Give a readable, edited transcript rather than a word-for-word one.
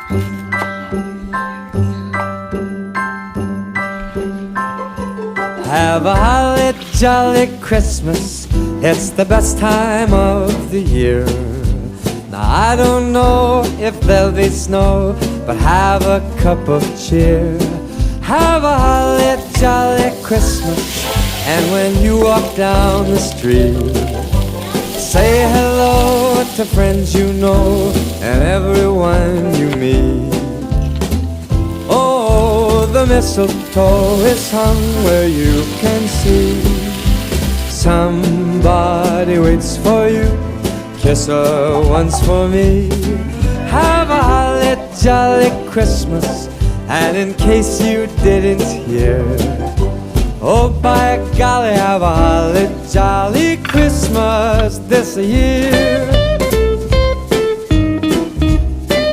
Have a holly jolly Christmas, it's the best time of the year. Now I don't know if there'll be snow, but have a cup of cheer. Have a holly jolly Christmas, and when you walk down the street, say hello to friends you know and everyone you meet. Oh, the mistletoe is hung where you can see. Somebody waits for you, kiss her once for me. Have a holly jolly Christmas, and in case you didn't hear, oh by golly, have a holly jolly Christmas this year.